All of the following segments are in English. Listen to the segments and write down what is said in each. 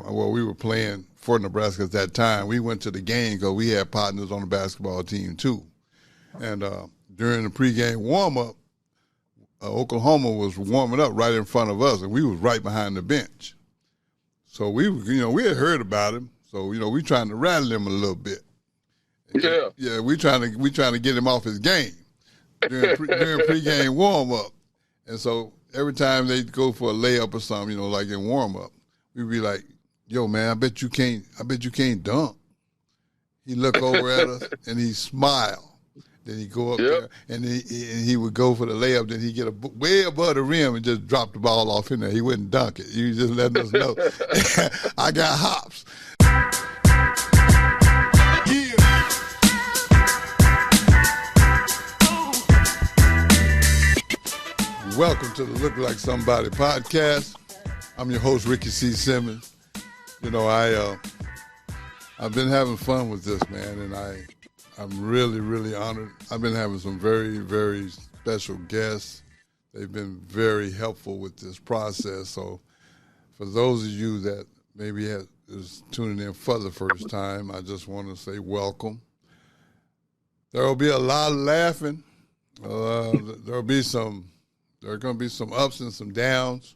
well, we were playing for Nebraska at that time. We went to the game because we had partners on the basketball team too. And during the pregame warm-up, Oklahoma was warming up right in front of us, and we was right behind the bench. So we had heard about him. So we trying to rattle him a little bit. Yeah, we trying to get him off his game during pregame warm-up. And so every time they go for a layup or something, like in warm-up, we'd be like, "Yo, man, I bet you can't dunk." He look over at us and he smile. Then he go up there and he would go for the layup. Then he get way above the rim and just drop the ball off in there. He wouldn't dunk it. He was just letting us know, I got hops. Welcome to the Look Like Somebody podcast. I'm your host, Ricky C. Simmons. I've been having fun with this, man, and I'm really, really honored. I've been having some very, very special guests. They've been very helpful with this process. So for those of you that maybe is tuning in for the first time, I just want to say welcome. There will be a lot of laughing. There are going to be some ups and some downs.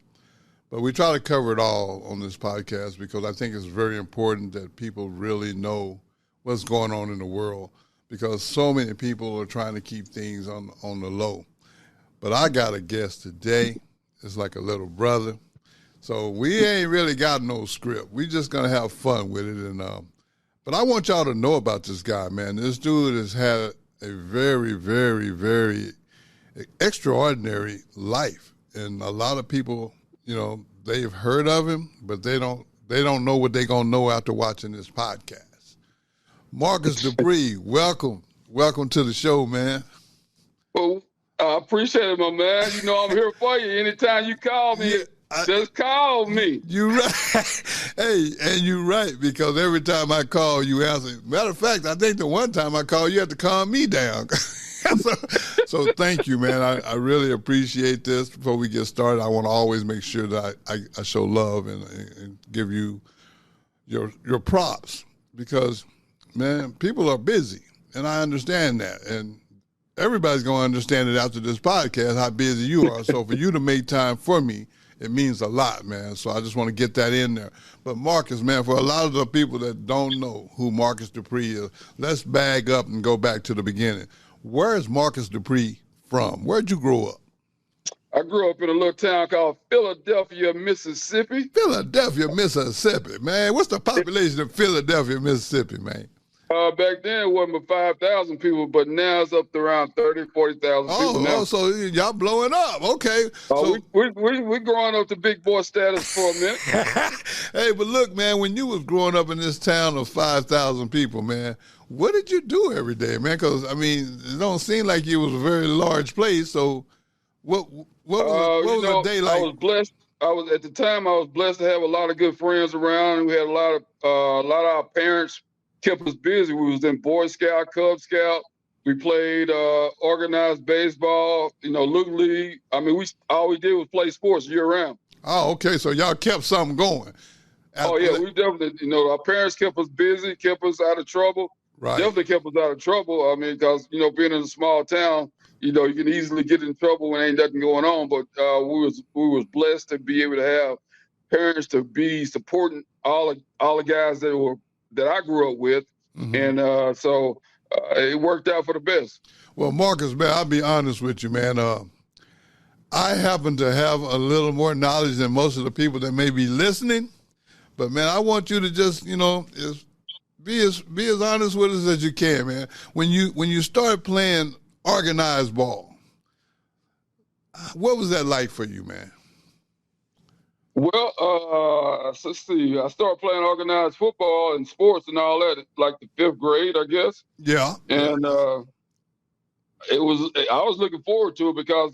But we try to cover it all on this podcast because I think it's very important that people really know what's going on in the world because so many people are trying to keep things on the low. But I got a guest today. It's like a little brother. So we ain't really got no script. We just going to have fun with it. But I want y'all to know about this guy, man. This dude has had a very, very, very extraordinary life. And a lot of people, they've heard of him, but they don't know what they're going to know after watching this podcast. Marcus Dupree, welcome to the show, man. Well, I appreciate it, my man. I'm here for you. Anytime you call me, just call me. You're right. Hey, and you're right, because every time I call, you answer. Matter of fact, I think the one time I called, you had to calm me down. So thank you, man. I really appreciate this. Before we get started, I want to always make sure that I show love and give you your props because, man, people are busy, and I understand that. And everybody's going to understand it after this podcast, how busy you are. So for you to make time for me, it means a lot, man. So I just want to get that in there. But Marcus, man, for a lot of the people that don't know who Marcus Dupree is, let's bag up and go back to the beginning. Where is Marcus Dupree from? Where'd you grow up? I grew up in a little town called Philadelphia, Mississippi. Philadelphia, Mississippi, man. What's the population of Philadelphia, Mississippi, man? Back then it wasn't but 5,000 people, but now it's up to around 30,000, 40,000 people now. Oh, so y'all blowing up. Okay. We're growing up to big boy status for a minute. Hey, but look, man, when you was growing up in this town of 5,000 people, man, what did you do every day, man? Because, it don't seem like it was a very large place. So what was a day like? I was blessed. At the time, I was blessed to have a lot of good friends around. And we had a lot of our parents kept us busy. We was in Boy Scout, Cub Scout. We played organized baseball, Little League. All we did was play sports year round. Oh, okay. So y'all kept something going. We definitely, our parents kept us busy, kept us out of trouble. Right. Definitely kept us out of trouble. Because, being in a small town, you can easily get in trouble when ain't nothing going on. But we was blessed to be able to have parents to be supporting all the guys that I grew up with. Mm-hmm. And so it worked out for the best. Well, Marcus, man, I'll be honest with you, man. I happen to have a little more knowledge than most of the people that may be listening. But, man, I want you to just, be as honest with us as you can, man. When you start playing organized ball, what was that like for you, man? Well, let's see. I started playing organized football and sports and all that, like the 5th grade, I guess. Yeah. And I was looking forward to it because,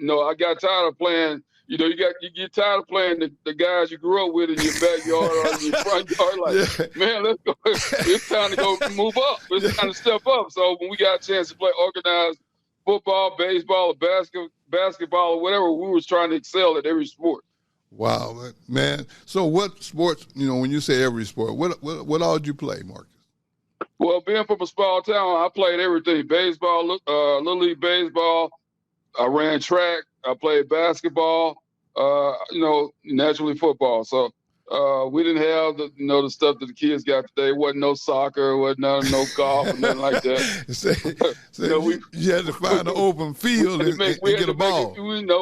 I got tired of playing. You get tired of playing the guys you grew up with in your backyard or in your front yard. Like, man, let's go. It's time to go move up. It's time to step up. So when we got a chance to play organized football, baseball, or basketball, or whatever, we was trying to excel at every sport. Wow, man. So what sports, when you say every sport, what all did you play, Marcus? Well, being from a small town, I played everything: baseball, little league baseball. I ran track. I played basketball. Naturally football. So we didn't have the stuff that the kids got today. Wasn't no soccer. Wasn't no golf or nothing like that. You had to find an open field and get a ball.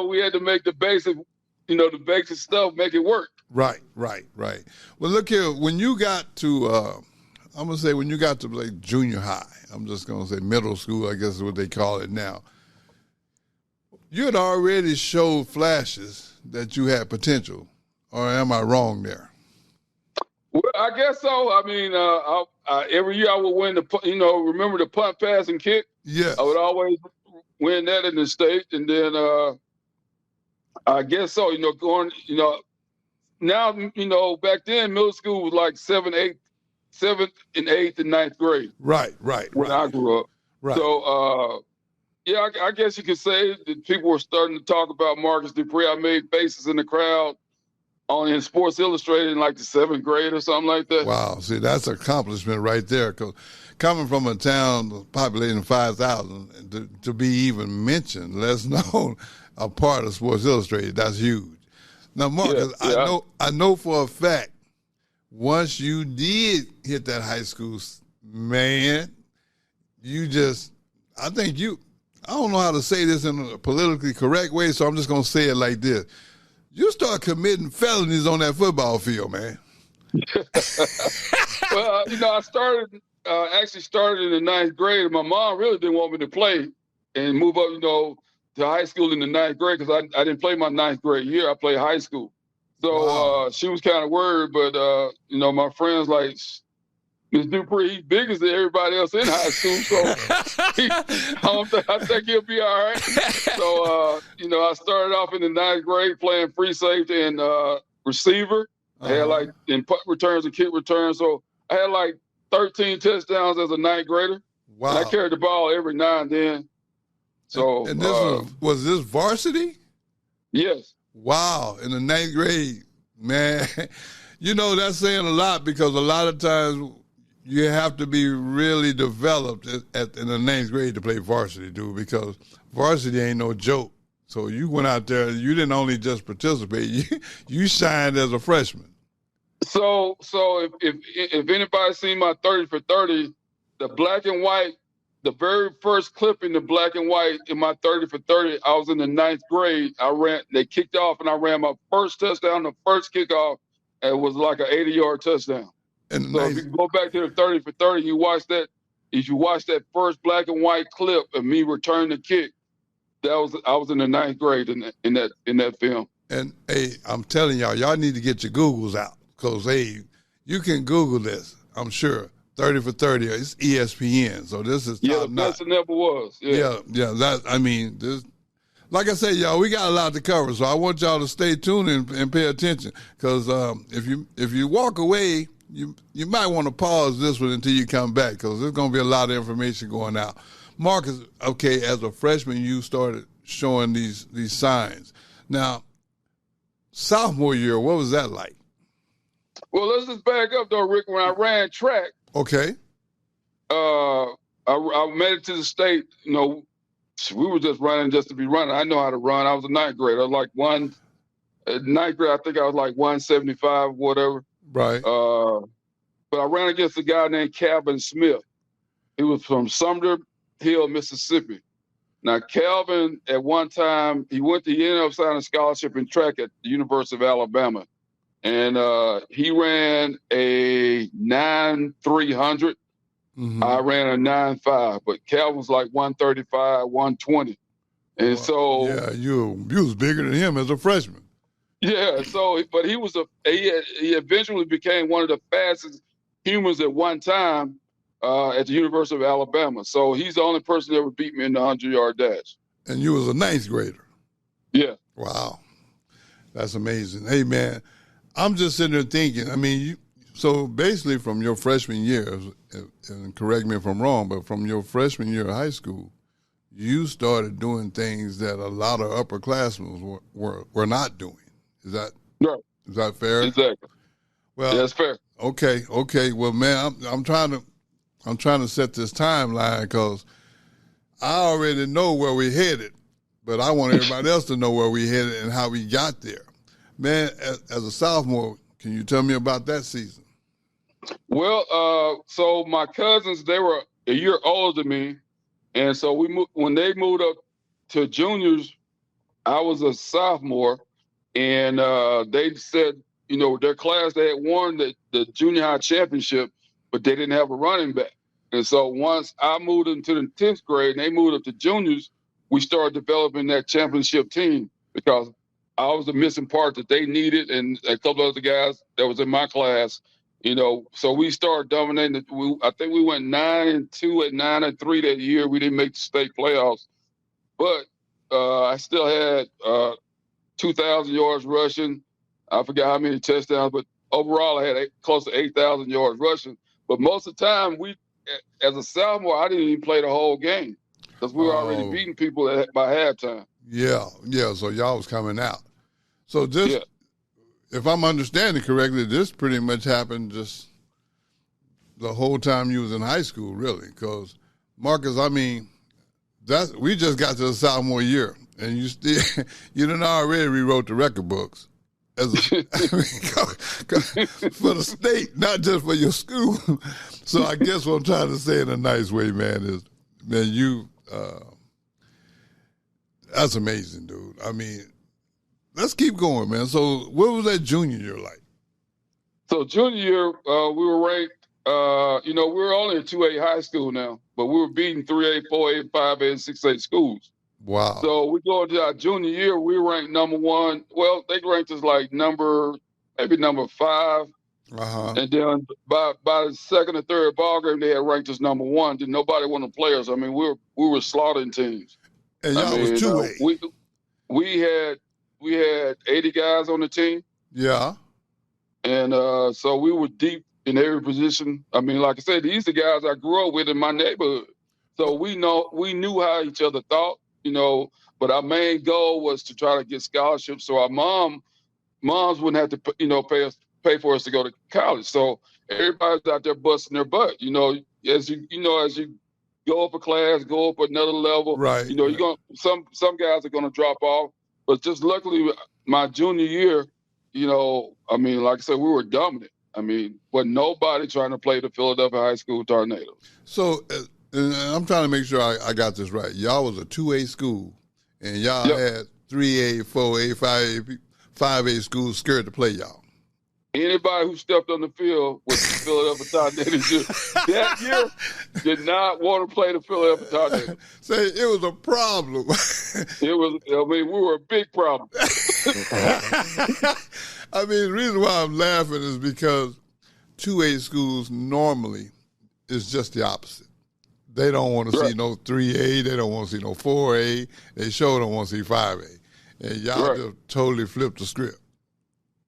We had to make the basic, the basic stuff, make it work. Right. Well, look here. When you got to, I'm gonna say when you got to like junior high, I'm just gonna say middle school, I guess is what they call it now. You had already showed flashes that you had potential, or am I wrong there? Well, I guess so. I mean, every year I would win remember the punt, pass, and kick? Yes. I would always win that in the state. And then I guess so, now, back then middle school was like 7th and 8th and 9th grade. Right. When I grew up. Right. So, yeah, I guess you could say that people were starting to talk about Marcus Dupree. I made faces in the crowd in Sports Illustrated in like the 7th grade or something like that. Wow. See, that's an accomplishment right there. Because coming from a town populating 5,000, to be even mentioned, less known, a part of Sports Illustrated, that's huge. Now, Marcus, yeah. I know for a fact, once you did hit that high school, man, I don't know how to say this in a politically correct way, so I'm just going to say it like this. You start committing felonies on that football field, man. Well, I started in the 9th grade. My mom really didn't want me to play and move up, to high school in the 9th grade because I didn't play my 9th grade year. I played high school. So wow. She was kind of worried, but, my friends like, Mr. Dupree, he's bigger than everybody else in high school, so I think he'll be all right. So, I started off in the 9th grade playing free safety and receiver. I had in punt returns and kick returns. So I had 13 touchdowns as a 9th grader. Wow. And I carried the ball every now and then. So, and this was this varsity? Yes. Wow, in the 9th grade, man. That's saying a lot because a lot of times you have to be really developed in the 9th grade to play varsity, dude, because varsity ain't no joke. So you went out there, you didn't only just participate, you shined as a freshman. So if anybody seen my 30 for 30, the black and white, the very first clip in the black and white in my 30 for 30, I was in the 9th grade. They kicked off and I ran my first touchdown, the first kickoff, and it was like an 80-yard touchdown. And so if you go back to the 30 for 30, you watch that first black and white clip of me return the kick, I was in the 9th grade in that film. And hey, I'm telling y'all need to get your Googles out because you can Google this, I'm sure. 30 for 30, it's ESPN, so this is top the best it never was. Yeah. This, like I said, y'all, we got a lot to cover, so I want y'all to stay tuned and pay attention because if you walk away, you might want to pause this one until you come back because there's going to be a lot of information going out. Marcus, okay, as a freshman, you started showing these signs. Now, sophomore year, what was that like? Well, let's just back up though, Rick. When I ran track, okay, I made it to the state. We were just running just to be running. I know how to run. I was a 9th grader. I was like 9th grade. I think I was like 175, whatever. Right. But I ran against a guy named Calvin Smith. He was from Sumter Hill, Mississippi. Now, Calvin, at one time, he ended up signing a scholarship in track at the University of Alabama. And he ran a 9.300. Mm-hmm. I ran a 9.5, but Calvin was like 135, 120. And so... Yeah, you was bigger than him as a freshman. Yeah, but he eventually became one of the fastest humans at one time at the University of Alabama. So he's the only person that ever beat me in the 100-yard dash. And you was a 9th grader? Yeah. Wow. That's amazing. Hey, man, I'm just sitting there thinking, so basically from your freshman year, and correct me if I'm wrong, but from your freshman year of high school, you started doing things that a lot of upperclassmen were not doing. Is that Right. Is that fair? Exactly. Well, That's fair. Okay. Well, man, I'm trying to set this timeline because I already know where we're headed, but I want everybody else to know where we're headed and how we got there. Man, as a sophomore, can you tell me about that season? Well, so my cousins, they were a year older than me, and so when they moved up to juniors. I was a sophomore, and they said, their class, they had won the junior high championship, but they didn't have a running back. And so once I moved into the 10th grade and they moved up to juniors, we started developing that championship team because I was the missing part that they needed, and a couple of other guys that was in my class. So we started dominating. I think we went 9-2 at 9-3 that year. We didn't make the state playoffs, but I still had 2,000 yards rushing. I forgot how many touchdowns, but overall I had close to 8,000 yards rushing. But most of the time, as a sophomore, I didn't even play the whole game because we were already beating people by halftime. Yeah. So y'all was coming out. So if I'm understanding correctly, this pretty much happened just the whole time you was in high school, really. Because Marcus, I mean, we just got to the sophomore year, and you done already rewrote the record books for the state, not just for your school. So I guess what I'm trying to say in a nice way, man, is, man, that's amazing, dude. I mean, let's keep going, man. So what was that junior year like? So junior year, we were ranked. We were only a 2A high school now, but we were beating 3A, 4A, 5A, and 6A schools. Wow. So we go into our junior year, we ranked number one. Well, they ranked us like maybe number 5. Uh-huh. And then by the second or third ball game, they had ranked us number 1. Then nobody wanted to play us. I mean, we were slaughtering teams. And y'all was 2A. We had 80 guys on the team. Yeah. And so we were deep in every position. I mean, like I said, these are guys I grew up with in my neighborhood. So we knew how each other thought, but our main goal was to try to get scholarships so our moms wouldn't have to, pay for us to go to college. So everybody's out there busting their butt, as you go up a class, go up another level, right. You're going some guys are going to drop off, but just luckily my junior year, I mean, like I said, we were dominant. I mean, but nobody trying to play the Philadelphia High School Tornadoes. So and I'm trying to make sure I got this right. Y'all was a 2A school, and y'all had 3A, 4A, 5A schools scared to play y'all. Anybody who stepped on the field with the Philadelphia Tornadoes that year did not want to play the Philadelphia Tornadoes. Say it was a problem. We were a big problem. I mean, the reason why I'm laughing is because 2A schools normally is just the opposite. They don't want to see no 3A. They don't want to see no 4A. They sure don't want to see 5A. And y'all just totally flipped the script.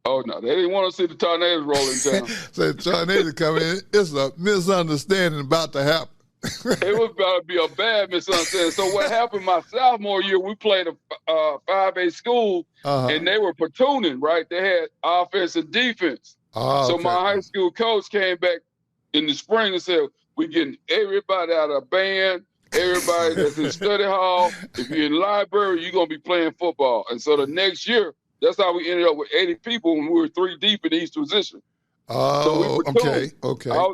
Oh, no. They didn't want to see the Tornadoes roll in town. So the Tornadoes come in. It's a misunderstanding about to happen. It was about to be a bad misunderstanding. So what happened my sophomore year, we played a 5A school, and they were platooning, right? They had offense and defense. So my high school coach came back in the spring and said, we're getting everybody out of band, everybody that's in study hall. If you're in the library, you're going to be playing football. And so the next year, that's how we ended up with 80 people when we were 3 deep in each position. Oh, okay.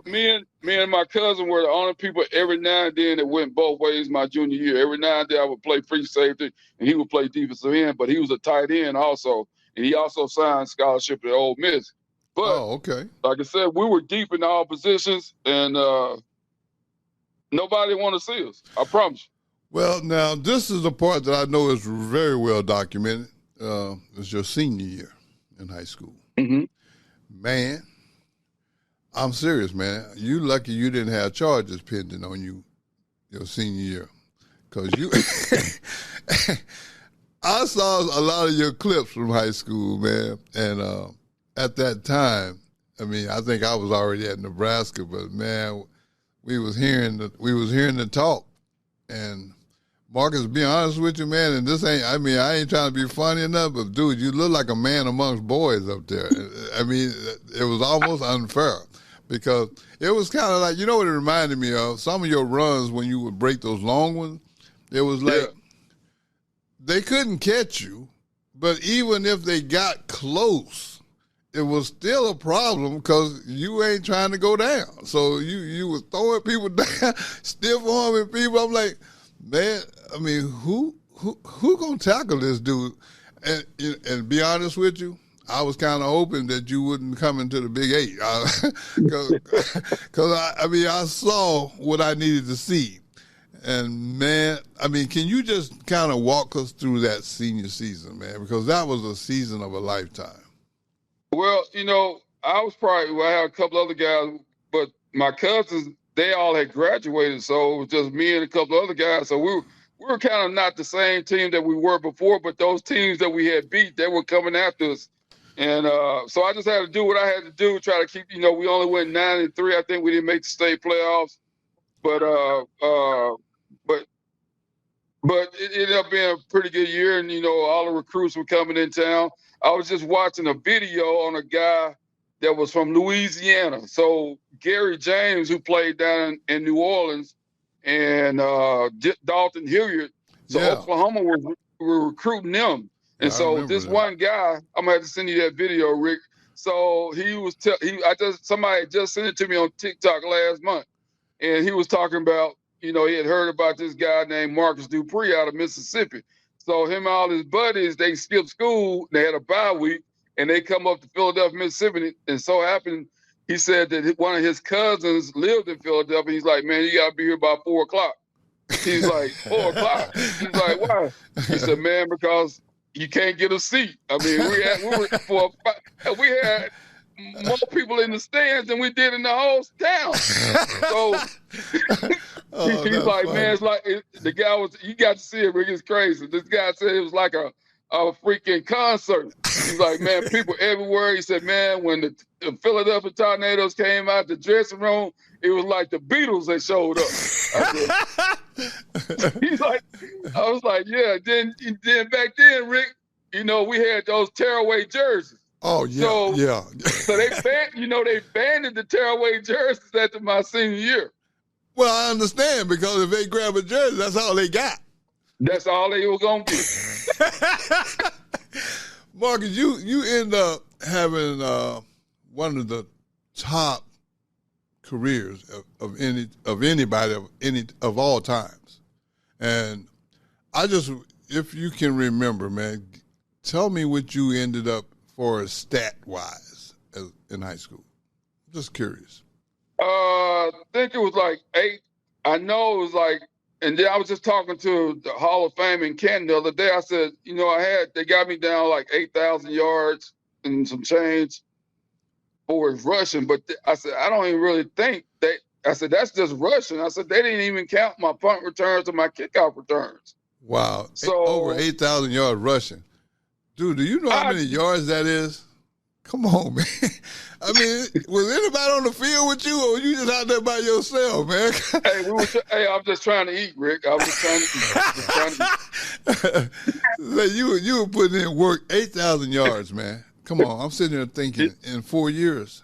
Me and my cousin were the only people every now and then that went both ways my junior year. Every now and then I would play free safety and he would play defensive end, but he was a tight end also. And he also signed scholarship at Ole Miss. But like I said, we were deep in all positions and nobody wanted to see us. I promise you. Well, now this is the part that I know is very well documented. It's your senior year in high school. Mm-hmm. Man, I'm serious, man. You lucky you didn't have charges pending on you your senior year. Because I saw a lot of your clips from high school, man. And at that time, I mean, I think I was already at Nebraska, but man, we was hearing the talk. And Marcus, to be honest with you, man, and this ain't, I mean, I ain't trying to be funny enough, but dude, you look like a man amongst boys up there. I mean, it was almost unfair because it was kind of like, you know what it reminded me of? Some of your runs when you would break those long ones, it was like they couldn't catch you, but even if they got close, it was still a problem because you ain't trying to go down. So you were throwing people down, stiff arming people. I'm like, man, I mean, who gonna tackle this dude? And be honest with you, I was kind of hoping that you wouldn't come into the Big Eight, because I mean, I saw what I needed to see, and man, I mean, can you just kind of walk us through that senior season, man? Because that was a season of a lifetime. Well, you know, I had a couple other guys, but my cousins, they all had graduated, so it was just me and a couple of other guys. So we were kind of not the same team that we were before, but those teams that we had beat, they were coming after us. And so I just had to do what I had to do, try to keep, you know, we only went 9-3. I think we didn't make the state playoffs, but it ended up being a pretty good year. And, you know, all the recruits were coming in town. I was just watching a video on a guy that was from Louisiana. So Gary James, who played down in New Orleans, and Dalton Hilliard. So Oklahoma were recruiting them. And so this one guy, I'm gonna have to send you that video, Rick. So somebody just sent it to me on TikTok last month, and he was talking about, you know, he had heard about this guy named Marcus Dupree out of Mississippi. So him and all his buddies, they skipped school. They had a bye week, and they come up to Philadelphia, Mississippi. And so happened, he said that one of his cousins lived in Philadelphia. He's like, man, you got to be here by 4 o'clock. He's like, 4 o'clock? He's like, why? He said, man, because you can't get a seat. I mean, we had more people in the stands than we did in the whole town. So he's like, funny. Man, it's like the guy you got to see it, Rick. It's crazy. This guy said it was like a freaking concert. He's like, man, people everywhere. He said, man, when the Philadelphia Tornadoes came out the dressing room, it was like the Beatles that showed up. He's like, I was like, yeah. Then back then, Rick, you know, we had those tearaway jerseys. Oh yeah, So they banned the tearaway jerseys after my senior year. Well, I understand, because if they grab a jersey, that's all they got. That's all they were gonna get. Marcus, you end up having one of the top careers of anybody of all times, and if you can remember, man, tell me what you ended up for stat-wise in high school. Just curious. I think it was like 8. I know it was like, and then I was just talking to the Hall of Fame in Canton the other day. I said, you know, they got me down like 8,000 yards and some change for his rushing. But I said, I don't even really think that. I said, that's just rushing. I said, they didn't even count my punt returns or my kickoff returns. Wow. So over 8,000 yards rushing. Dude, do you know how many yards that is? Come on, man. I mean, was anybody on the field with you, or you just out there by yourself, man? Hey, I'm just trying to eat, Rick. I was just trying to eat. So you were putting in work, 8,000 yards, man. Come on, I'm sitting there thinking, in 4 years,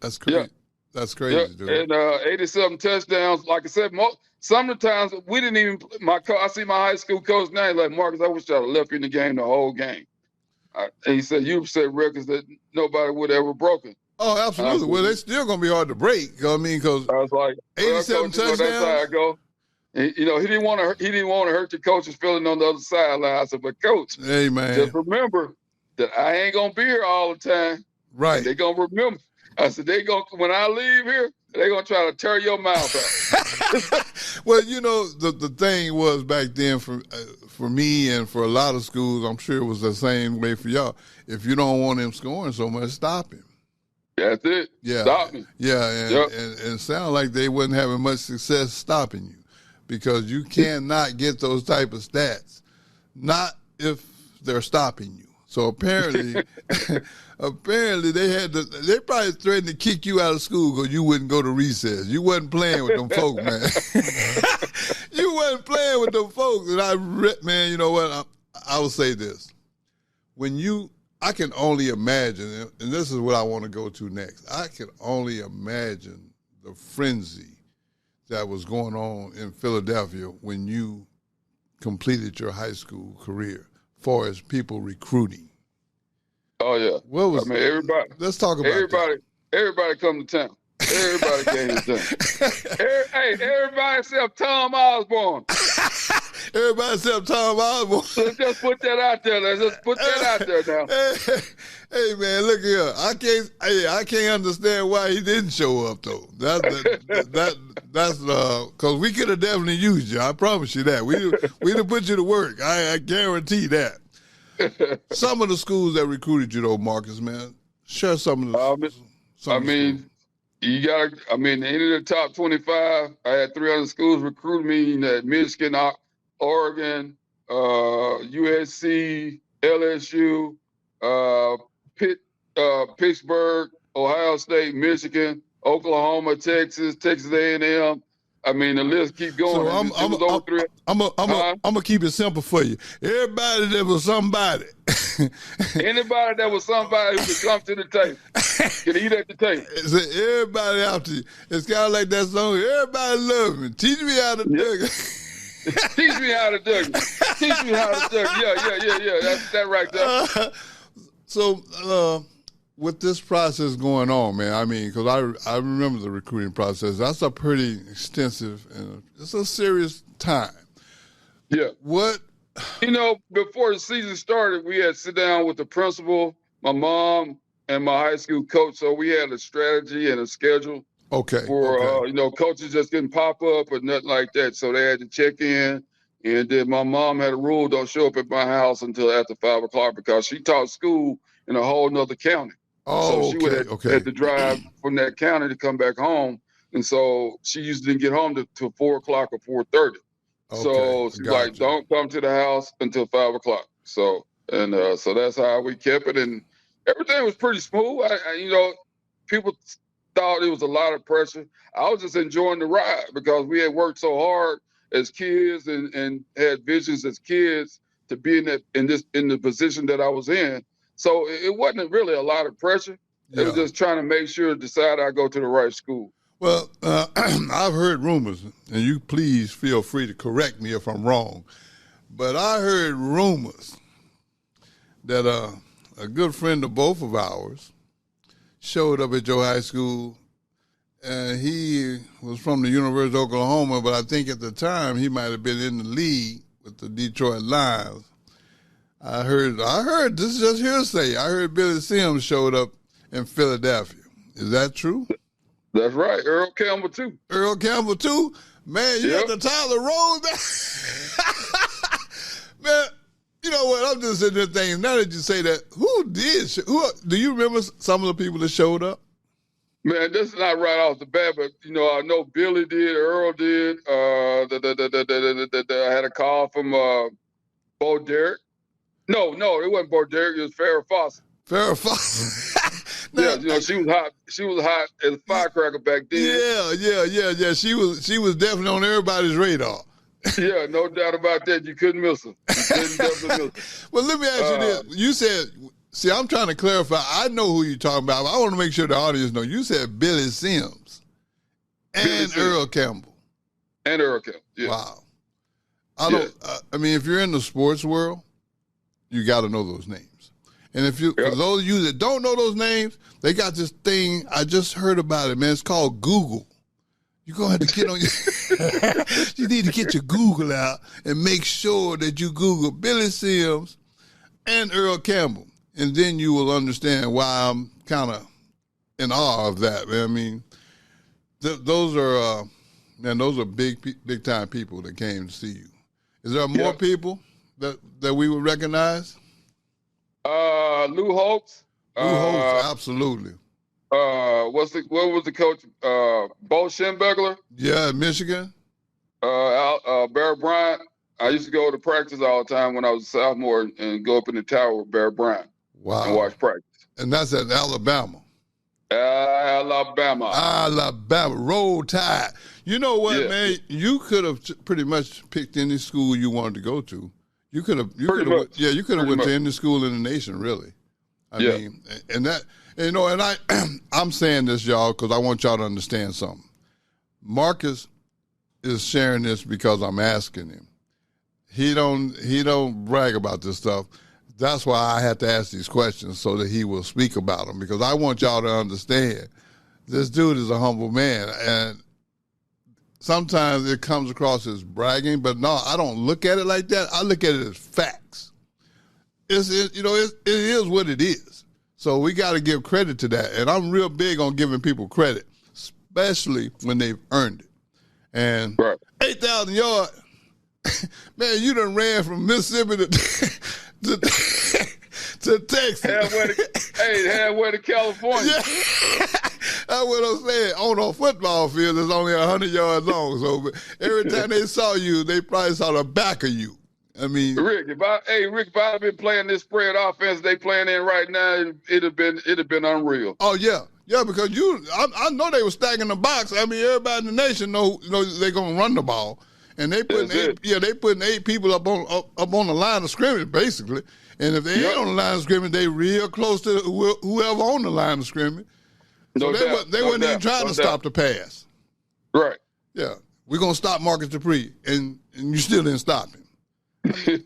that's crazy. Yeah. That's crazy, dude. And 87 touchdowns. Like I said, some of the times we didn't even. I see my high school coach now. He's like, Marcus, I wish I'd have left you in the game the whole game. And he said, you've set records that nobody would ever broken. Oh, absolutely. Well, they're still going to be hard to break. I mean, because I was like, 87 touchdowns. That's how I go. And, you know, he didn't want to hurt the coach's feeling on the other sideline. I said, but coach, hey man, just remember that I ain't gonna be here all the time. Right? They're gonna remember. I said, when I leave here, they're gonna try to tear your mouth out. Well, you know, the thing was back then for me and for a lot of schools, I'm sure it was the same way for y'all. If you don't want him scoring so much, stop him. That's it. Yeah. Stop me. Yeah, and it sounded like they wasn't having much success stopping you, because you cannot get those type of stats, not if they're stopping you. So apparently, apparently they probably threatened to kick you out of school because you wouldn't go to recess. You wasn't playing with them folk, man. You wasn't playing with them folks. And man, you know what? I will say this. I can only imagine, and this is what I want to go to next. I can only imagine the frenzy that was going on in Philadelphia when you completed your high school career, as far as people recruiting. Oh yeah. I mean, everybody. Let's talk about that. Everybody come to town. Everybody came to town. Everybody except Tom Osborne. Everybody except Tom Osborne. Let's just put that out there. Let's just put that out there now. Hey man, look here. I can't understand why he didn't show up though. That's because we could have definitely used you. I promise you that. We'd have put you to work. I guarantee that. Some of the schools that recruited you though, Marcus, man, share some of the. Any of the top 25, I had 300 schools recruit me at Michigan, Oregon, USC, LSU, Pittsburgh, Ohio State, Michigan, Oklahoma, Texas A&M. I mean, the list keep going. So I'm gonna keep it simple for you. Everybody that was somebody. Anybody that was somebody who could come to the table, can eat at the table. So everybody out there. It's kind of like that song. Everybody love me. Teach me how to duck. Teach me how to duck. Teach me how to duck. Yeah. That's that right there. So with this process going on, man, I mean, because I remember the recruiting process. That's a pretty extensive and it's a serious time. Yeah. What? Before the season started, we had to sit down with the principal, my mom, and my high school coach. So we had a strategy and a schedule. Okay. For coaches just didn't pop up or nothing like that. So they had to check in. And then my mom had a rule: don't show up at my house until after 5 o'clock because she taught school in a whole nother county. Oh, so she would have to drive from that county to come back home. And so she usually didn't get home till 4 o'clock or 4:30. Okay, so she's like, don't come to the house until 5 o'clock. So that's how we kept it. And everything was pretty smooth. People thought it was a lot of pressure. I was just enjoying the ride because we had worked so hard as kids and had visions as kids to be in the position that I was in. So it wasn't really a lot of pressure. Yeah. It was just trying to make sure, decide I go to the right school. Well, I've heard rumors, and you please feel free to correct me if I'm wrong, but I heard rumors that a good friend of both of ours showed up at your high school, and he was from the University of Oklahoma, but I think at the time he might have been in the league with the Detroit Lions. I heard, this is just hearsay, I heard Billy Simmons showed up in Philadelphia. Is that true? That's right. Earl Campbell, too. Earl Campbell, too? Man, you at the Tyler Road? Man, you know what? I'm just sitting there thinking, now that you say that, do you remember some of the people that showed up? Man, this is not right off the bat, but, I know Billy did, Earl did. I had a call from Bo Derek. No, it wasn't Bo Derek. It was Farrah Fawcett. Farrah Fawcett. Yeah, she was hot. She was hot as a firecracker back then. Yeah. She was definitely on everybody's radar. Yeah, no doubt about that. You couldn't miss her. Well, let me ask you this. You said, see, I'm trying to clarify. I know who you're talking about, but I want to make sure the audience know. You said Billy Sims and Earl Campbell. And Earl Campbell, yeah. Wow. I mean, if you're in the sports world, you got to know those names. And for those of you that don't know those names, they got this thing, I just heard about it, man. It's called Google. You're going to have to get on you need to get your Google out and make sure that you Google Billy Sims and Earl Campbell. And then you will understand why I'm kind of in awe of that, man. I mean, those are big time people that came to see you. Is there more people that we would recognize? Lou Holtz. Lou Holtz, absolutely. What was the coach? Bo Schembechler. Yeah, Michigan. Bear Bryant. I used to go to practice all the time when I was a sophomore and go up in the tower with Bear Bryant and watch practice. And that's at Alabama. Alabama. Alabama. Roll Tide. You know what, man? You could have pretty much picked any school you wanted to go to. You could have went to any school in the nation, really. I mean, and that, you know, and I'm saying this, y'all, because I want y'all to understand something. Marcus is sharing this because I'm asking him. He don't brag about this stuff. That's why I had to ask these questions so that he will speak about them, because I want y'all to understand this dude is a humble man, and sometimes it comes across as bragging, but no, I don't look at it like that. I look at it as facts. It is what it is. So we got to give credit to that, and I'm real big on giving people credit, especially when they've earned it. And 8,000 yards, man, you done ran from Mississippi to Texas. Halfway to California. Yeah. That's what I'm saying. On a football field, it's only 100 yards long. So every time they saw you, they probably saw the back of you. I mean, Rick, if I had been playing this spread offense they playing in right now, it'd have been unreal. Oh yeah, because I know they were stacking the box. I mean, everybody in the nation know they're gonna run the ball, and they putting eight people up on the line of scrimmage basically. And if they ain't on the line of scrimmage, they real close to whoever on the line of scrimmage. So they weren't even trying to stop the pass. Right. Yeah, we're gonna stop Marcus Dupree, and you still didn't stop him. Hey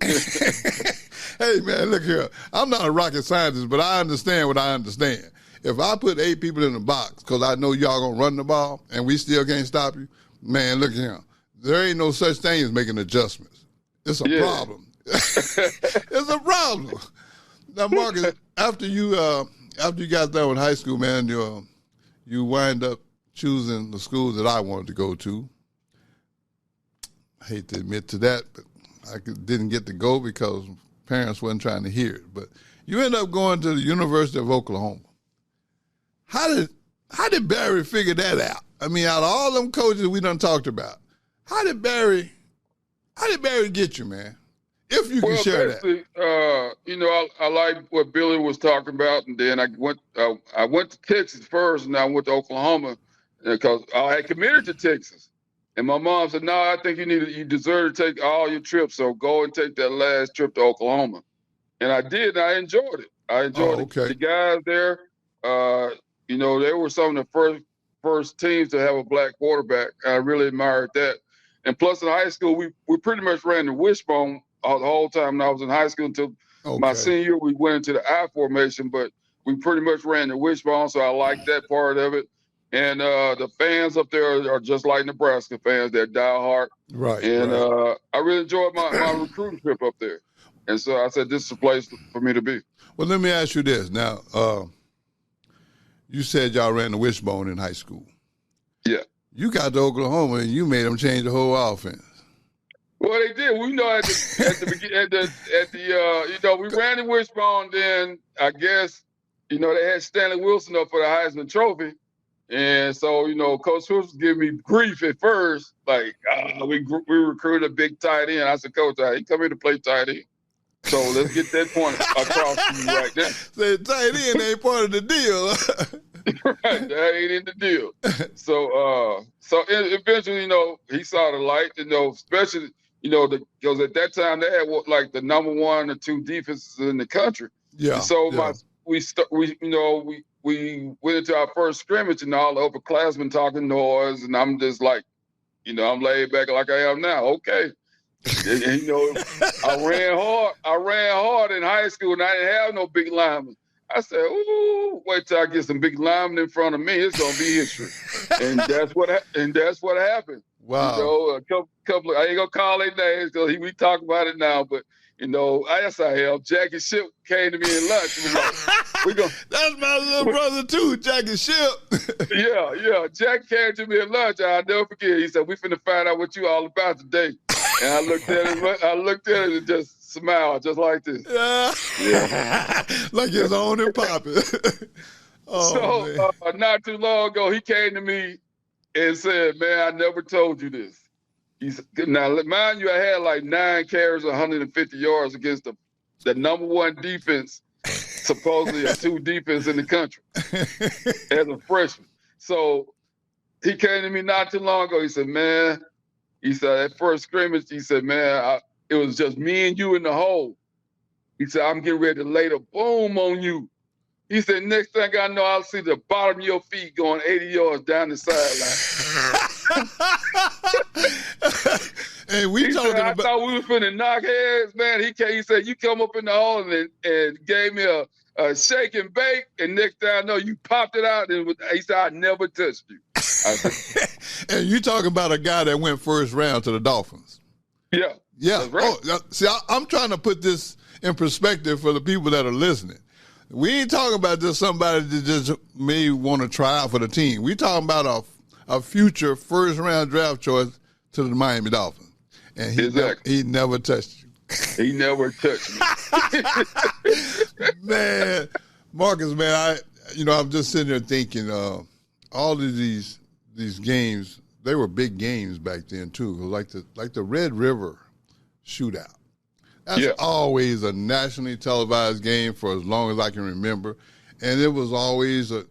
man, look here. I'm not a rocket scientist, but I understand what I understand. If I put 8 people in the box because I know y'all gonna run the ball and we still can't stop you, man, look here. There ain't no such thing as making adjustments. It's a problem. It's a problem. Now, Marcus, after you got done with high school, man, you wind up choosing the school that I wanted to go to. I hate to admit to that, but I didn't get to go because parents wasn't trying to hear it. But you end up going to the University of Oklahoma. How did Barry figure that out? I mean, out of all them coaches we done talked about, how did Barry get you, man? If you can share that. I like what Billy was talking about, and then I went to Texas first, and I went to Oklahoma because I had committed to Texas. And my mom said, "No, I think you deserve to take all your trips, so go and take that last trip to Oklahoma." And I did, and I enjoyed it. I enjoyed the guys there. They were some of the first teams to have a black quarterback. I really admired that. And plus, in high school, we pretty much ran the wishbone the whole time when I was in high school until my senior year. We went into the I formation, but we pretty much ran the wishbone, so I liked that part of it. And the fans up there are just like Nebraska fans. They're diehard. Right. And I really enjoyed my recruiting trip up there. And so I said, this is a place for me to be. Well, let me ask you this. Now, you said y'all ran the wishbone in high school. Yeah. You got to Oklahoma and you made them change the whole offense. Well, they did. We know we ran the wishbone. Then I guess they had Stanley Wilson up for the Heisman Trophy. And so, Coach Phillips was giving me grief at first, like, we recruited a big tight end. I said, Coach, he come here to play tight end. So let's get that point across to you right there. Say tight end ain't part of the deal. Right, that ain't in the deal. So eventually, he saw the light, especially, because at that time they had like the number 1 or 2 defenses in the country. Yeah. And so we went into our first scrimmage and all the upperclassmen talking noise, and I'm just like, I'm laid back like I am now. Okay. And, I ran hard in high school, and I didn't have no big linemen. I said, "Ooh, wait till I get some big linemen in front of me. It's gonna be history." and that's what happened. Wow. A couple. I ain't gonna call their names because we talk about it now, but. Yes, I have. Jackie Ship came to me in lunch. And was like, That's my little brother too, Jackie Ship. Yeah. Jack came to me at lunch. I'll never forget. He said, "We finna find out what you all about today." And I looked at him and just smiled, just like this. Yeah. Like his own and popping. Not too long ago, he came to me and said, "Man, I never told you this. Now, mind you, I had like 9 carries, 150 yards against the #1 defense, supposedly a 2 defense in the country as a freshman. So he came to me not too long ago. He said, man, at first scrimmage, he said, man, it was just me and you in the hole. He said, I'm getting ready to lay the boom on you. He said, next thing I know, I'll see the bottom of your feet going 80 yards down the sideline. And we talking said, about. I thought we was finna knock heads, man. He said, you come up in the hall and gave me a shake and bake, and next thing I know, you popped it out. And he said, I never touched you. I said, and you talking about a guy that went first round to the Dolphins. Yeah. Yeah. That's right. Oh, see, I'm trying to put this in perspective for the people that are listening. We ain't talking about just somebody that just may want to try out for the team. We talking about a future first-round draft choice to the Miami Dolphins. And he never touched you. He never touched me. Man, Marcus, man, I'm just sitting there thinking, all of these games, they were big games back then too. Like the Red River shootout. That's always a nationally televised game for as long as I can remember. And it was always a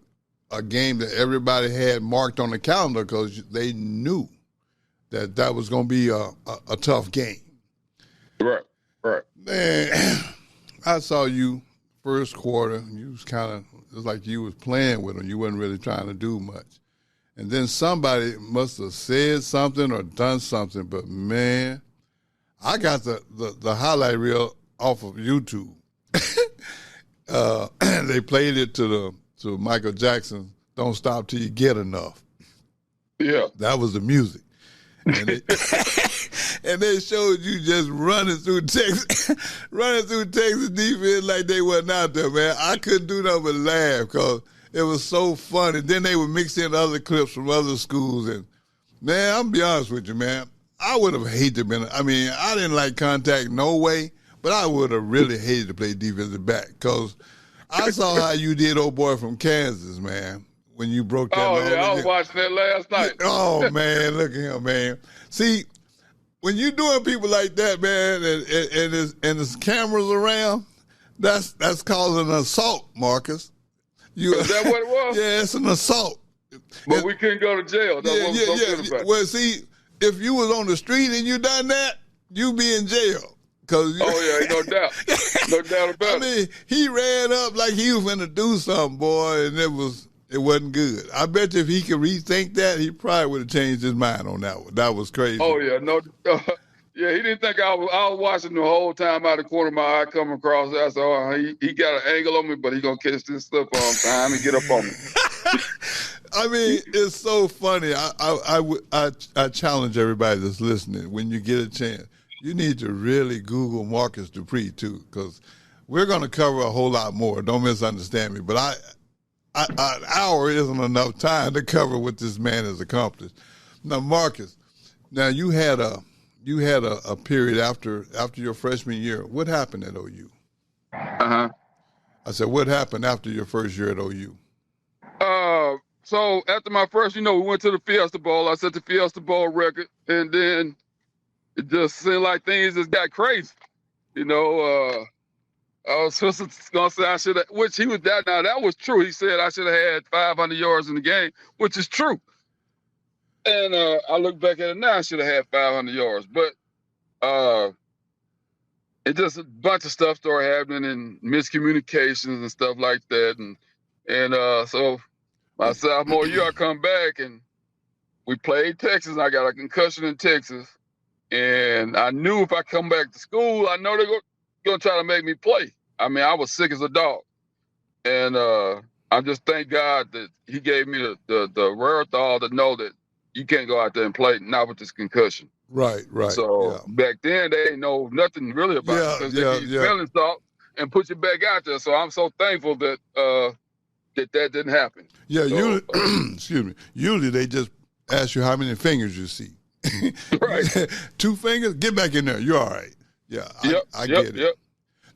game that everybody had marked on the calendar because they knew that was going to be a tough game. Right. Man, I saw you first quarter. You was it was like you was playing with them. You wasn't really trying to do much. And then somebody must have said something or done something, but man, I got the highlight reel off of YouTube. They played it to Michael Jackson, "Don't Stop Till You Get Enough." Yeah. That was the music. And they showed you just running through Texas defense like they wasn't out there, man. I couldn't do nothing but laugh because it was so funny. Then they would mix in other clips from other schools. And, man, I'm be honest with you, man. I would have hated I didn't like contact no way, but I would have really hated to play defensive back because I saw how you did old boy from Kansas, man, when you broke that. Oh, yeah, I was watching that last night. Oh, man, look at him, man. See, when you're doing people like that, man, and there's cameras around, that's causing an assault, Marcus. Is that what it was? Yeah, it's an assault. But we couldn't go to jail. That's what we're so good about. Well, see, if you was on the street and you done that, you be in jail. No doubt. No doubt about it. He ran up like he was going to do something, boy, and it wasn't good. I bet you if he could rethink that, he probably would have changed his mind on that one. That was crazy. Oh, yeah. Yeah, he didn't think I was watching the whole time out of the corner of my eye coming across. I said, he got an angle on me, but he going to catch this stuff on time and get up on me. It's so funny. I challenge everybody that's listening, when you get a chance, you need to really Google Marcus Dupree, too, because we're going to cover a whole lot more. Don't misunderstand me. But an hour isn't enough time to cover what this man has accomplished. Now, Marcus, you had a period after your freshman year. What happened at OU? Uh-huh. I said, what happened after your first year at OU? So after my first, we went to the Fiesta Bowl. I set the Fiesta Bowl record, and then it just seemed like things just got crazy. I was just gonna say I should have, which he was that. Now that was true. He said I should have had 500 yards in the game, which is true. And I look back at it now, I should have had 500 yards. But it just a bunch of stuff started happening and miscommunications and stuff like that. And so my sophomore year, I come back and we played Texas. I got a concussion in Texas. And I knew if I come back to school, I know they're going to try to make me play. I was sick as a dog. And I just thank God that he gave me the wherewithal to know that you can't go out there and play, not with this concussion. Right. So back then, they didn't know nothing really about it because they give you feeling salt and put you back out there. So I'm so thankful that that didn't happen. Yeah, so, excuse me. Usually they just ask you how many fingers you see. Right. 2 fingers? Get back in there. You're all right. Yeah, I get it. Yep.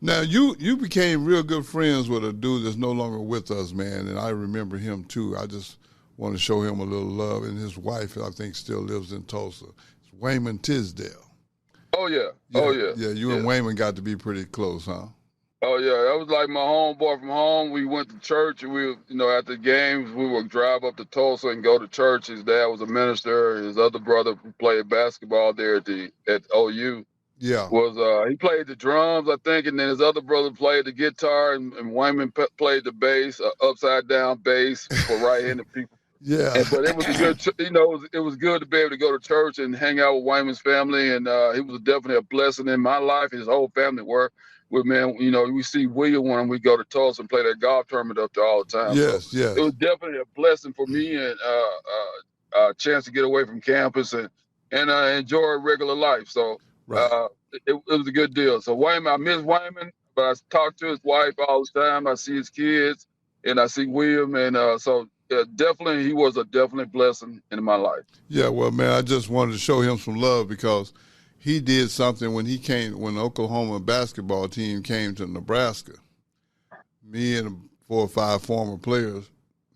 Now, you became real good friends with a dude that's no longer with us, man, and I remember him, too. I just want to show him a little love, and his wife, I think, still lives in Tulsa. His Wayman Tisdale. Oh yeah. Yeah, Oh yeah. yeah. You and Wayman got to be pretty close, huh? Oh yeah, that was like my homeboy from home. We went to church, and after the games, we would drive up to Tulsa and go to church. His dad was a minister. His other brother who played basketball there at OU. Yeah. He played the drums, I think, and then his other brother played the guitar, and Wayman played the bass, upside down bass for right-handed people. Yeah. But it was a good, it was good to be able to go to church and hang out with Wayman's family, and he was definitely a blessing in my life. His whole family were. Man, we see William when we go to Tulsa and play that golf tournament up there all the time. Yes, so yes. It was definitely a blessing for me, and a chance to get away from campus and enjoy regular life. So right. It was a good deal. So Wayman, I miss Wayman, but I talk to his wife all the time. I see his kids, and I see William, and definitely he was a definite blessing in my life. Yeah, well, man, I just wanted to show him some love because he did something when the Oklahoma basketball team came to Nebraska. Me and 4 or 5 former players,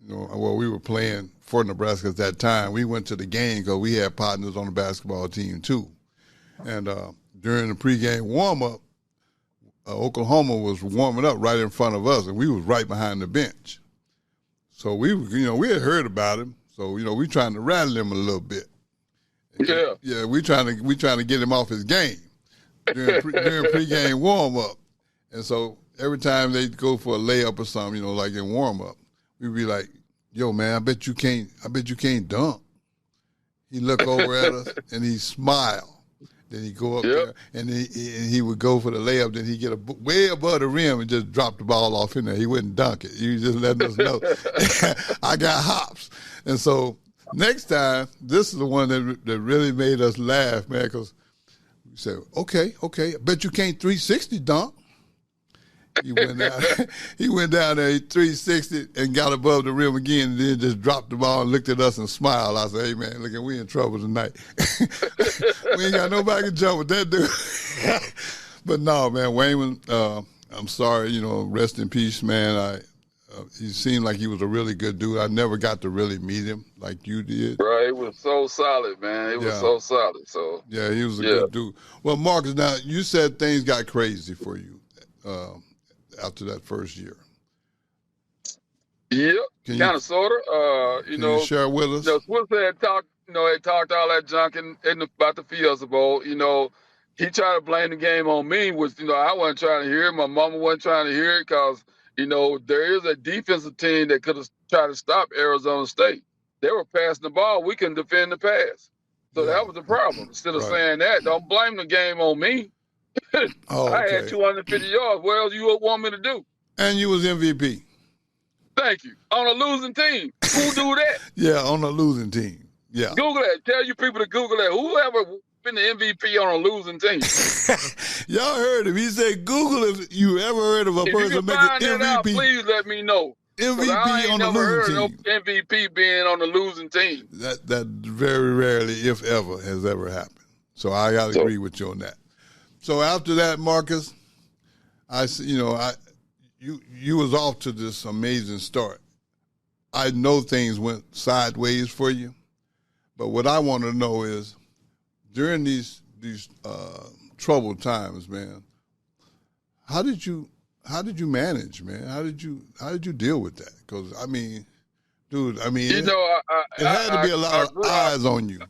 we were playing for Nebraska at that time. We went to the game because we had partners on the basketball team too. And during the pregame warm-up, Oklahoma was warming up right in front of us, and we was right behind the bench. So we had heard about him. So we trying to rattle him a little bit. Yeah. Yeah, we trying to get him off his game during pregame warm up, and so every time they go for a layup or something, like in warm up, we'd be like, "Yo, man, I bet you can't dunk." He look over at us and he smile. Then he go up there and he would go for the layup. Then he get way above the rim and just drop the ball off in there. He wouldn't dunk it. He was just letting us know I got hops, and so. Next time, this is the one that really made us laugh, man, because we said, okay, I bet you can't 360 dunk. He went down there, 360 and got above the rim again and then just dropped the ball and looked at us and smiled. I said, hey, man, look, we in trouble tonight. We ain't got nobody to jump with that dude. But no, man, Wayman, I'm sorry, rest in peace, man. He seemed like he was a really good dude. I never got to really meet him like you did. Right, it was so solid, man. It was so solid. So yeah, he was a good dude. Well, Marcus, now you said things got crazy for you after that first year. Yep, kind of, sort of. Can you share with us? Swiss had talked all that junk about the Fiesta Bowl. He tried to blame the game on me, which I wasn't trying to hear it. My mama wasn't trying to hear it because. There is a defensive team that could have tried to stop Arizona State. They were passing the ball. We couldn't defend the pass. So that was the problem. Instead of saying that, don't blame the game on me. I had 250 yards. What else you want me to do? And you was MVP. Thank you. On a losing team. Who do that? Yeah, on a losing team. Yeah. Google that. Tell you people to Google that. Whoever been the MVP on a losing team. Y'all heard him. He said, Google if you ever heard of a person making MVP. Out, please let me know. MVP on the losing team. No MVP being on the losing team. That very rarely, if ever, has ever happened. So I got to agree with you on that. So after that, Marcus, you was off to this amazing start. I know things went sideways for you, but what I want to know is, during these troubled times, man, how did you manage, man? How did you deal with that? Because dude, it had to be a lot of eyes on you.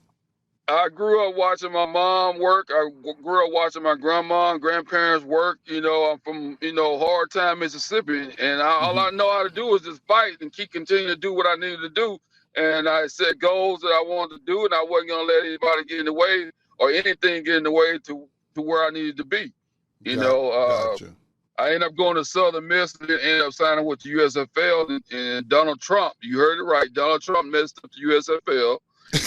I grew up watching my mom work. I grew up watching my grandma and grandparents work. I'm from hard time Mississippi, and all I know how to do is just fight and continue to do what I needed to do. And I set goals that I wanted to do, and I wasn't going to let anybody get in the way or anything get in the way to where I needed to be. Gotcha. I ended up going to Southern Miss and ended up signing with the USFL. And Donald Trump, you heard it right, Donald Trump messed up the USFL.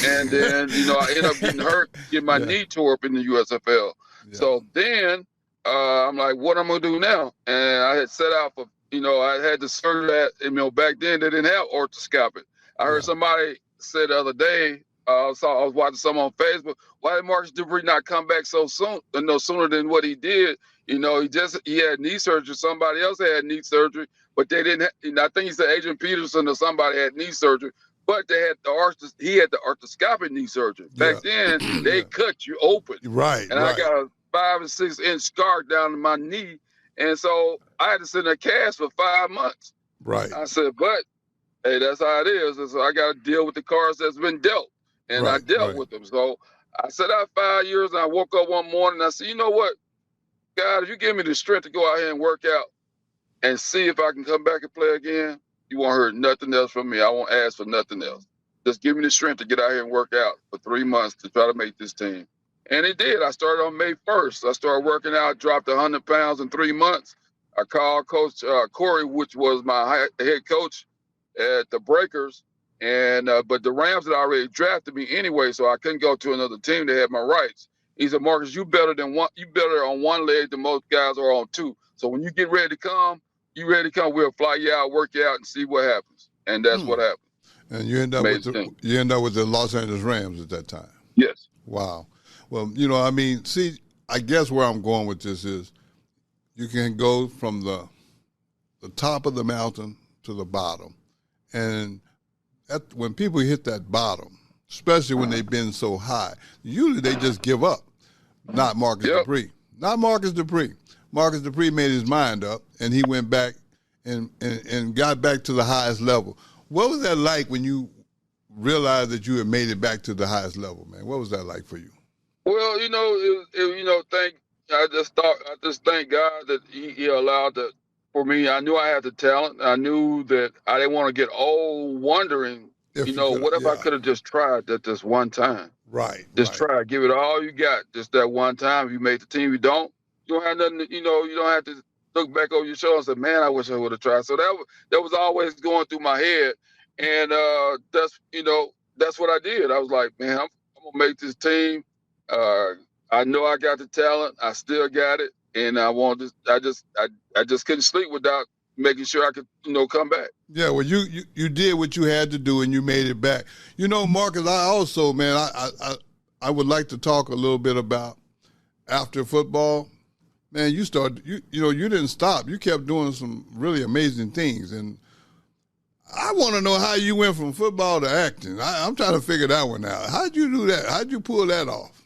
And then, I ended up getting hurt, getting my knee tore up in the USFL. Yeah. So then I'm like, what am I going to do now? And I had set out for, I had the surgery that, back then they didn't have orthoscopic. I heard somebody say the other day, I was watching some on Facebook, why did Marcus Dupree not come back so soon? Sooner than what he did. He had knee surgery. Somebody else had knee surgery, but they didn't. I think he said Adrian Peterson or somebody had knee surgery, but they had he had the arthroscopic knee surgery. Back then, they cut you open. Right, and I got a 5 and 6 inch scar down to my knee. And so I had to sit in a cast for 5 months. Right. I said, but hey, that's how it is. And so I got to deal with the cards that's been dealt. And I dealt with them. So I sat out 5 years, and I woke up one morning and I said, you know what, God, if you give me the strength to go out here and work out and see if I can come back and play again, you won't hear nothing else from me. I won't ask for nothing else. Just give me the strength to get out here and work out for 3 months to try to make this team. And it did. I started on May 1st. I started working out, dropped 100 pounds in 3 months. I called Coach Corey, which was my head coach at the Breakers. And but the Rams had already drafted me anyway, so I couldn't go to another team. They had my rights. He said, Marcus, you better on one leg than most guys are on two. So when you get ready to come, we'll fly you out, work you out, and see what happens. And that's what happened. And you end up with the Los Angeles Rams at that time. Yes. Wow. Well, you know, I mean, see, I guess where I'm going with this is you can go from the top of the mountain to the bottom. And when people hit that bottom, especially when they've been so high, usually they just give up. Not Marcus Dupree. Not Marcus Dupree. Marcus Dupree made his mind up, and he went back and got back to the highest level. What was that like when you realized that you had made it back to the highest level, man? What was that like for you? Well, you know, I just thank God that he allowed that for me. I knew I had the talent. I knew that I didn't want to get old wondering, what if I could have just tried that this one time? Right. Just try, give it all you got. Just that one time. If you made the team, you don't have nothing. You don't have to look back over your shoulder and say, "Man, I wish I would have tried." So that was always going through my head, and that's what I did. I was like, "Man, I'm gonna make this team. I know I got the talent. I still got it, and I just couldn't sleep without making sure I could, come back." Yeah, well, you did what you had to do, and you made it back. You know, Marcus, I also, man, I would like to talk a little bit about after football. Man, you didn't stop. You kept doing some really amazing things, and I want to know how you went from football to acting. I'm trying to figure that one out. How'd you do that? How'd you pull that off?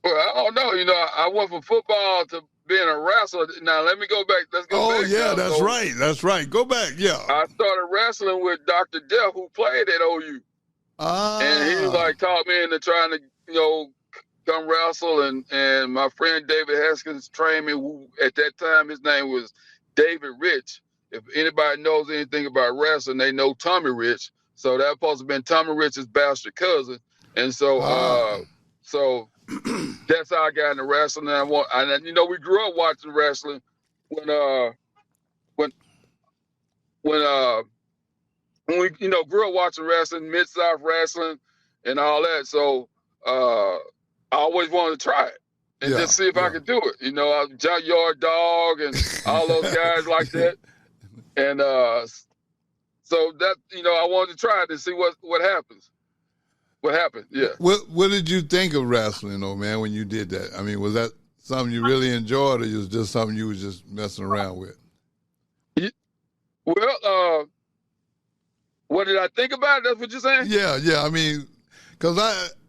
Well, I don't know. I went from football to being a wrestler. Now, let me go back. Let's go back. Oh, yeah, that's right. That's right. Go back, yeah. I started wrestling with Dr. Death, who played at OU. And he taught me into trying to, come wrestle. And my friend David Haskins trained me, who at that time, his name was David Rich. If anybody knows anything about wrestling, they know Tommy Rich. So that supposed to have been Tommy Rich's bastard cousin. And so, that's how I got into wrestling. And we grew up watching wrestling when we grew up watching wrestling, Mid-South wrestling and all that. So I always wanted to try it and just see if I could do it. Junkyard Dog and all those guys like that. And so that, I wanted to try it and see what happens. What happened? Yeah. What did you think of wrestling, though, man, when you did that? I mean, was that something you really enjoyed, or was it just something you was just messing around with? Well, what did I think about it? That's what you're saying? Yeah. I mean, because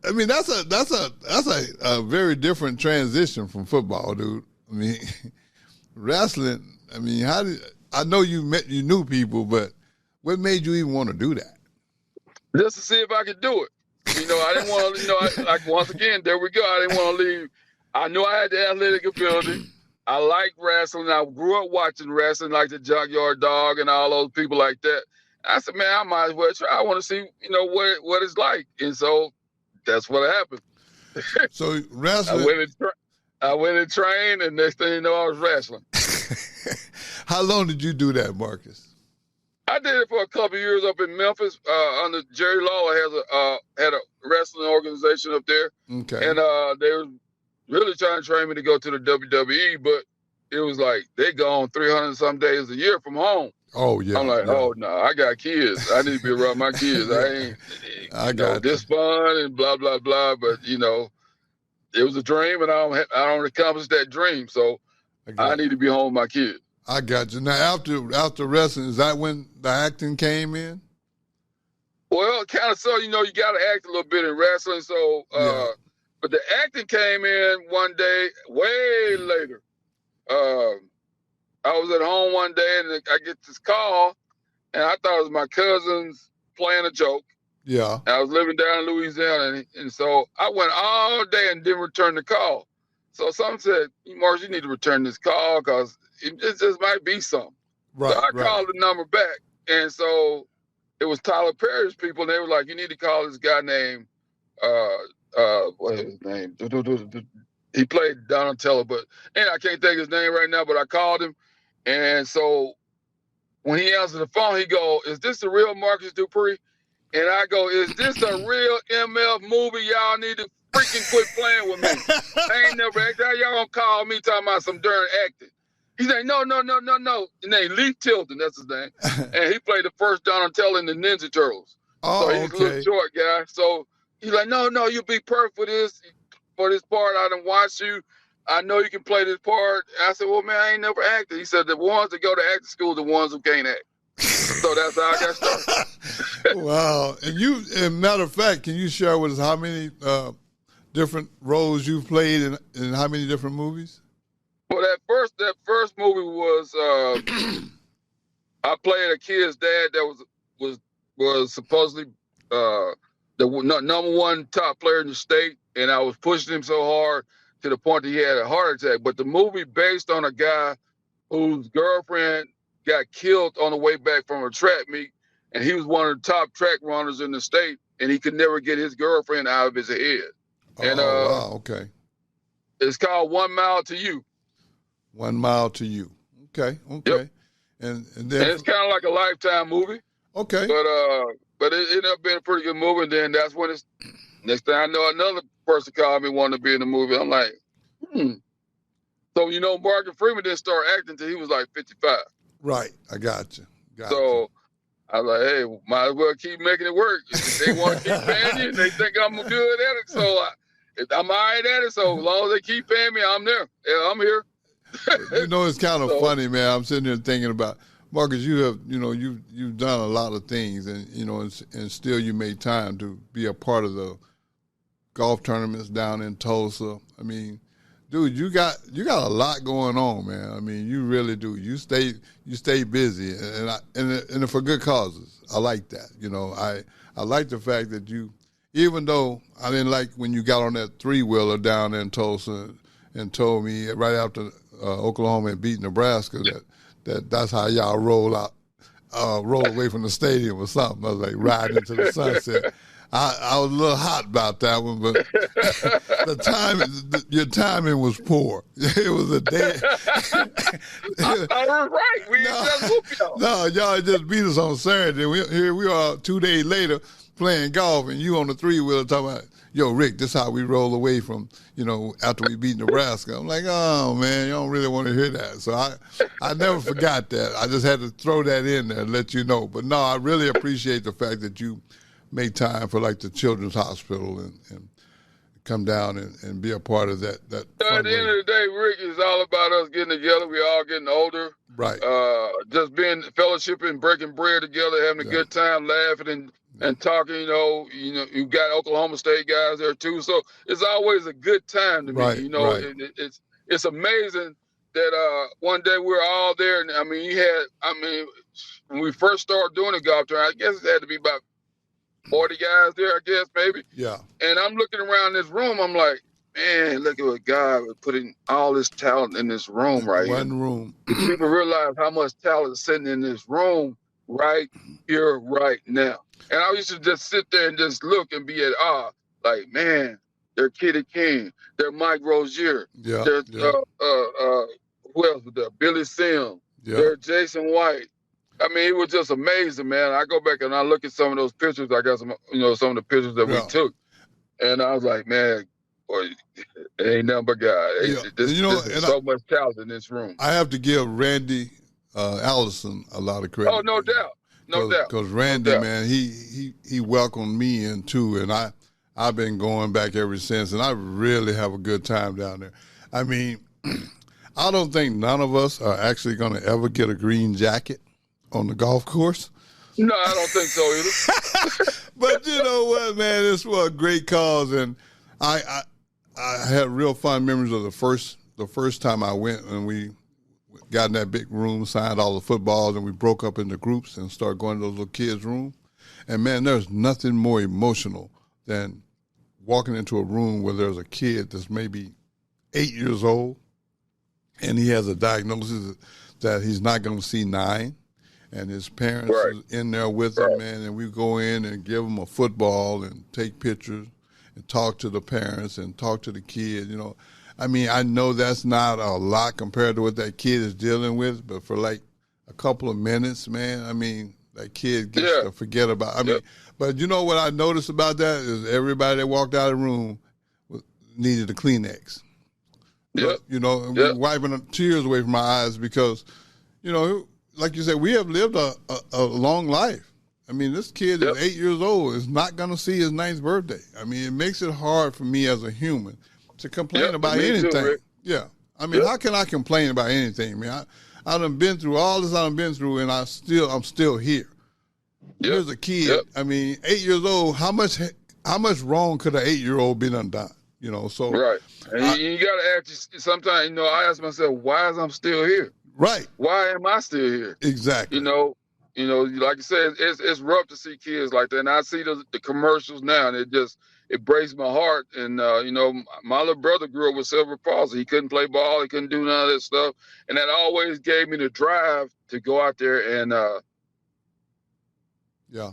that's a very different transition from football, dude. I mean, wrestling. I mean, I know you knew people, but what made you even want to do that? Just to see if I could do it. I didn't want to, like once again, there we go. I didn't want to leave. I knew I had the athletic ability. I liked wrestling. I grew up watching wrestling, like the Junkyard Dog and all those people like that. I said, man, I might as well try. I want to see, what it's like. And so that's what happened. So wrestling. I went and trained, and next thing you know, I was wrestling. How long did you do that, Marcus? I did it for a couple of years up in Memphis. Under Jerry Lawler had a wrestling organization up there. Okay. And they were really trying to train me to go to the WWE, but it was like they gone 300 some days a year from home. Oh yeah. I'm like, oh no, I got kids. I need to be around my kids. I got this fun and blah blah blah. But it was a dream, and I don't accomplish that dream. So I need to be home with my kids. I got you. Now, after wrestling, is that when the acting came in? Well, kind of so, you know, you got to act a little bit in wrestling. So, but the acting came in one day, way later. I was at home one day and I get this call, and I thought it was my cousins playing a joke. Yeah. And I was living down in Louisiana, and so I went all day and didn't return the call. So someone said, Marcus, you need to return this call because it just might be something. Right. So I called the number back, and so it was Tyler Perry's people, and they were like, you need to call this guy named, what's his name? He played Donatello, but I can't think of his name right now, but I called him. And so when he answered the phone, he go, is this the real Marcus Dupree? And I go, is this a real MF movie? Y'all need to freaking quit playing with me. I ain't never acted. How y'all gonna call me talking about some darn acting? He's like, no. And then Lee Tilton, that's his name. And he played the first Donatello in the Ninja Turtles. Oh, so he's okay. a little short guy. So he's like, no, you'll be perfect for this part. I done watched you. I know you can play this part. I said, well, man, I ain't never acted. He said, the ones that go to acting school are the ones who can't act. So that's how I got started. Wow. And matter of fact, can you share with us how many different roles you've played in how many different movies? Well, that first movie was I played a kid's dad that was supposedly the number one top player in the state, and I was pushing him so hard to the point that he had a heart attack. But the movie based on a guy whose girlfriend got killed on the way back from a track meet, and he was one of the top track runners in the state, and he could never get his girlfriend out of his head. Wow, okay. It's called 1 Mile to You. 1 Mile to You. Okay. Yep. And then and it's kind of like a Lifetime movie. Okay. But it ended up being a pretty good movie. And then that's when next thing I know, another person called me wanting to be in the movie. I'm like, So, you know, Morgan Freeman didn't start acting until he was like 55. Right. I got you. So I was like, hey, might as well keep making it work. If they want to keep paying you, they think I'm good at it. So I'm all right at it. So as long as they keep paying me, I'm there. Yeah, I'm here. You know, it's kind of funny, man. I'm sitting here thinking about, Marcus, you've done a lot of things, and and still you made time to be a part of the golf tournaments down in Tulsa. I mean, dude, you got a lot going on, man. I mean, you really do. You stay busy, and for good causes. I like that. I like the fact that you, even though I didn't like when you got on that 3-wheeler down there in Tulsa and told me right after Oklahoma had beat Nebraska that's how y'all roll away from the stadium or something. I was like riding into the sunset. I was a little hot about that one, but your timing was poor. It was a day. I was right. We just whooped y'all. No, y'all just beat us on Saturday. Here we are 2 days later playing golf, and you on the 3-wheeler talking about, yo, Rick, this is how we roll away from, after we beat Nebraska. I'm like, oh, man, you don't really want to hear that. So I never forgot that. I just had to throw that in there and let you know. But, no, I really appreciate the fact that you make time for, like, the Children's Hospital and come down and be a part of that. At the end of the day, Rick, it's all about us getting together. We're all getting older. Right. Just being fellowshipping, breaking bread together, having a good time, laughing and talking. You got Oklahoma State guys there too, so it's always a good time to me. Right. It's amazing that one day we're all there, and when we first started doing the golf tournament, I guess it had to be about 40 guys there, I guess, maybe. Yeah. And I'm looking around this room, I'm like, man, look at what God was putting all this talent in this room right here. One room. People realize how much talent is sitting in this room right here, right now. And I used to just sit there and just look and be at awe. Like, man, they're Kitty King. They're Mike Rozier. Yeah. There's who else was there? Billy Sims. Yeah. There's Jason White. I mean, it was just amazing, man. I go back and I look at some of those pictures. I got some of the pictures that we took. And I was like, man, boy, it ain't nothing but God. There's so much talent in this room. I have to give Randy Allison a lot of credit. Oh, no doubt. No doubt. Because Randy, man, he welcomed me in too, and I've been going back ever since, and I really have a good time down there. I mean, I don't think none of us are actually going to ever get a green jacket on the golf course. No, I don't think so either. But you know what, man? It's for a great cause, and I had real fond memories of the first time I went, and we got in that big room, signed all the footballs, and we broke up into groups and started going to those little kids' room. And man, there's nothing more emotional than walking into a room where there's a kid that's maybe 8 years old, and he has a diagnosis that he's not going to see 9, and his parents Right. is in there with him, man, and we go in and give him a football and take pictures and talk to the parents and talk to the kid, you know. I mean, I know that's not a lot compared to what that kid is dealing with, but for like a couple of minutes, man, I mean, that kid gets to forget about. I mean, but you know what I noticed about that is everybody that walked out of the room needed a Kleenex. Yeah. You know, and we're wiping the tears away from my eyes because, you know, like you said, we have lived a long life. I mean, this kid is 8 years old, is not going to see his 9th birthday. I mean, it makes it hard for me as a human to complain about anything. Too, I mean, how can I complain about anything, man? I done been through all this I done been through, and I'm still here. Here's a kid. I mean, 8 years old. How much wrong could an 8-year-old be undone? You know, so And you got to ask. Sometimes, you know, I ask myself, why is I'm still here? Right. Why am I still here? Exactly. You know, like you said, it's rough to see kids like that. And I see the commercials now, and it breaks my heart. And you know, my little brother grew up with cerebral palsy. He couldn't play ball. He couldn't do none of that stuff. And that always gave me the drive to go out there and. Yeah,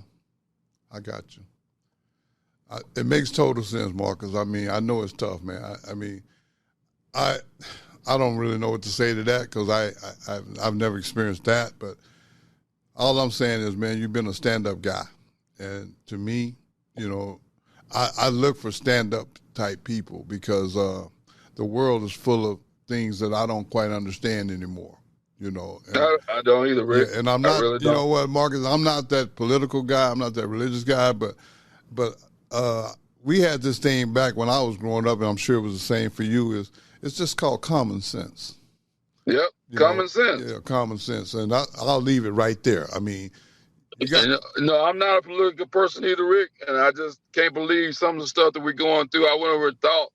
I got you. It makes total sense, Marcus. I mean, I know it's tough, man. I mean, I don't really know what to say to that because I've never experienced that. But all I'm saying is, man, you've been a stand-up guy, and to me, you know, I look for stand-up type people because the world is full of things that I don't quite understand anymore. You know, and, I don't either, Rick. And I'm not. Really you know what, Marcus? I'm not that political guy. I'm not that religious guy. But we had this thing back when I was growing up, and I'm sure it was the same for you. It's just called common sense. Yep, common sense. Yeah, common sense, and I'll leave it right there. I mean, no, I'm not a political person either, Rick, and I just can't believe some of the stuff that we're going through. I would never thought,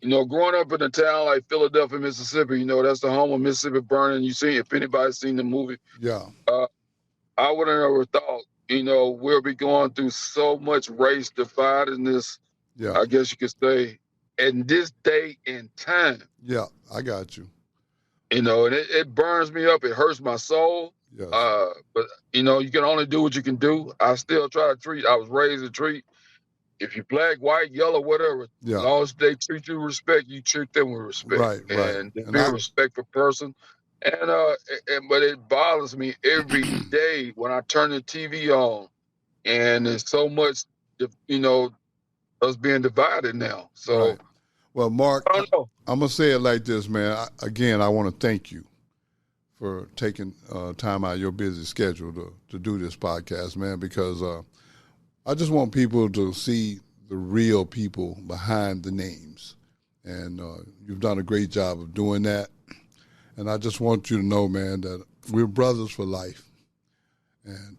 you know, growing up in a town like Philadelphia, Mississippi, you know, that's the home of Mississippi Burning. You see, if anybody's seen the movie, I would have never thought, you know, we'll be going through so much race dividedness. Yeah, I guess you could say, in this day and time. Yeah, I got you. You know, and it burns me up. It hurts my soul. Yes. But, you know, you can only do what you can do. I still try to treat. I was raised to treat. If you're black, white, yellow, whatever, as long as they treat you with respect, you treat them with respect. Right. And be a respectful person. And but it bothers me every day when I turn the TV on, and there's so much, you know, us being divided now. So, well, Mark, I'm gonna say it like this, man. I want to thank you for taking time out of your busy schedule to do this podcast, man, because I just want people to see the real people behind the names. And you've done a great job of doing that. And I just want you to know, man, that we're brothers for life. And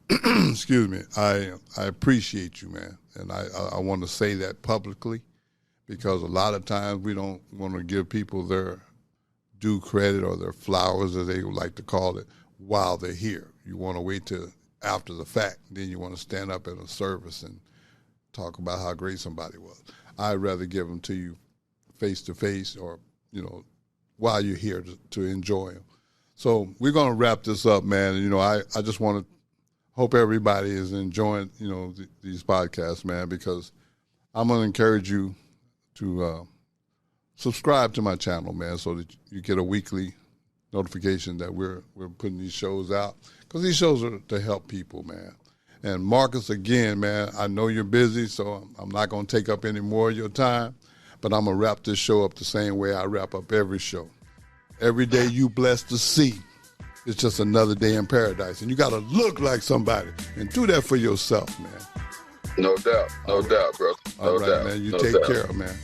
excuse me, I appreciate you, man. And I want to say that publicly because a lot of times we don't want to give people their due credit or their flowers, as they would like to call it, while they're here. You want to wait till after the fact. Then you want to stand up at a service and talk about how great somebody was. I'd rather give them to you face to face or, you know, while you're here to enjoy them. So we're going to wrap this up, man. And, you know, I just want to hope everybody is enjoying, you know, these podcasts, man, because I'm going to encourage you to subscribe to my channel, man, so that you get a weekly notification that we're putting these shows out, because these shows are to help people, man. And Marcus, again, man, I know you're busy, so I'm not going to take up any more of your time, but I'm going to wrap this show up the same way I wrap up every show. Every day you blessed to see, it's just another day in paradise. And you got to look like somebody and do that for yourself, man. No doubt. No doubt, bro. All right, man. You take care, man.